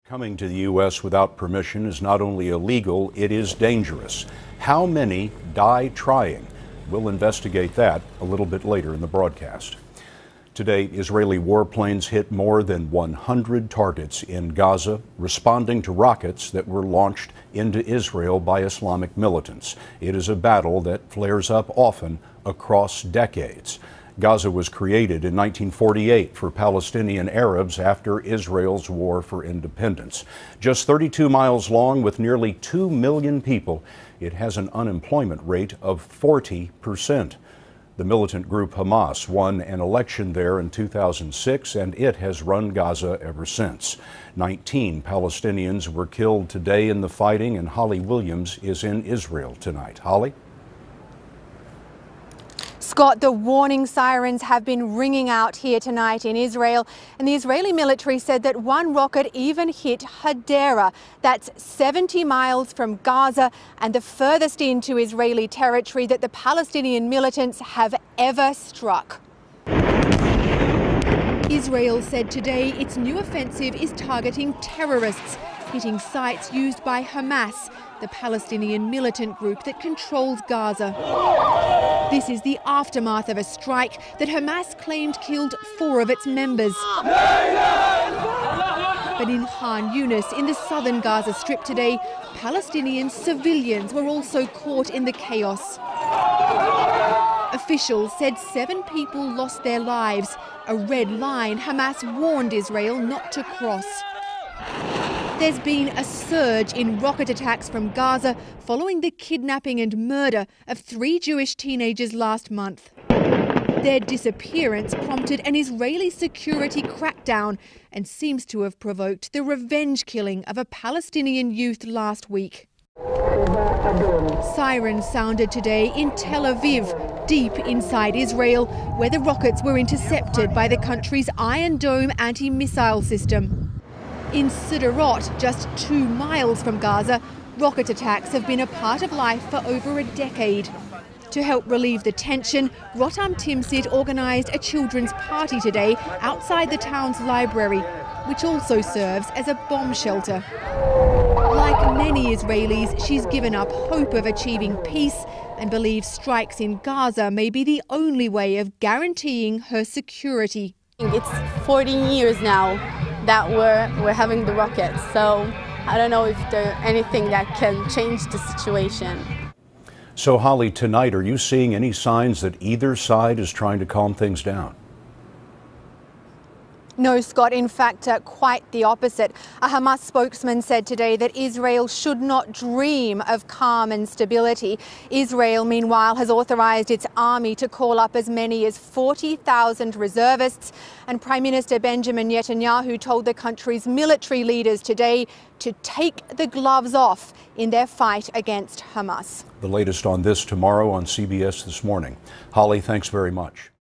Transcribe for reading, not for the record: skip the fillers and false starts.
Coming to the U.S. without permission is not only illegal, it is dangerous. How many die trying? We'll investigate that a little bit later in the broadcast. Today, Israeli warplanes hit more than 100 targets in Gaza, responding to rockets that were launched into Israel by Islamic militants. It is a battle that flares up often across decades. Gaza was created in 1948 for Palestinian Arabs after Israel's war for independence. Just 32 miles long with nearly 2 million people, it has an unemployment rate of 40%. The militant group Hamas won an election there in 2006, and it has run Gaza ever since. 19 Palestinians were killed today in the fighting, and Holly Williams is in Israel tonight. Holly? Scott, the warning sirens have been ringing out here tonight in Israel, and the Israeli military said that one rocket even hit Hadera. That's 70 miles from Gaza and the furthest into Israeli territory that the Palestinian militants have ever struck. Israel said today its new offensive is targeting terrorists, hitting sites used by Hamas, the Palestinian militant group that controls Gaza. This is the aftermath of a strike that Hamas claimed killed 4 of its members. But in Khan Yunis, in the southern Gaza Strip today, Palestinian civilians were also caught in the chaos. Officials said 7 people lost their lives, a red line Hamas warned Israel not to cross. There's been a surge in rocket attacks from Gaza following the kidnapping and murder of 3 Jewish teenagers last month. Their disappearance prompted an Israeli security crackdown and seems to have provoked the revenge killing of a Palestinian youth last week. Sirens sounded today in Tel Aviv, deep inside Israel, where the rockets were intercepted by the country's Iron Dome anti-missile system. In Sderot, just 2 miles from Gaza, rocket attacks have been a part of life for over a decade. To help relieve the tension, Rotam Timsid organised a children's party today outside the town's library, which also serves as a bomb shelter. Like many Israelis, she's given up hope of achieving peace and believes strikes in Gaza may be the only way of guaranteeing her security. It's 14 years now that we're having the rockets, so I don't know if there's anything that can change the situation. So Holly, tonight, are you seeing any signs that either side is trying to calm things down? No, Scott, in fact, quite the opposite. A Hamas spokesman said today that Israel should not dream of calm and stability. Israel, meanwhile, has authorized its army to call up as many as 40,000 reservists. And Prime Minister Benjamin Netanyahu told the country's military leaders today to take the gloves off in their fight against Hamas. The latest on this tomorrow on CBS This Morning. Holly, thanks very much.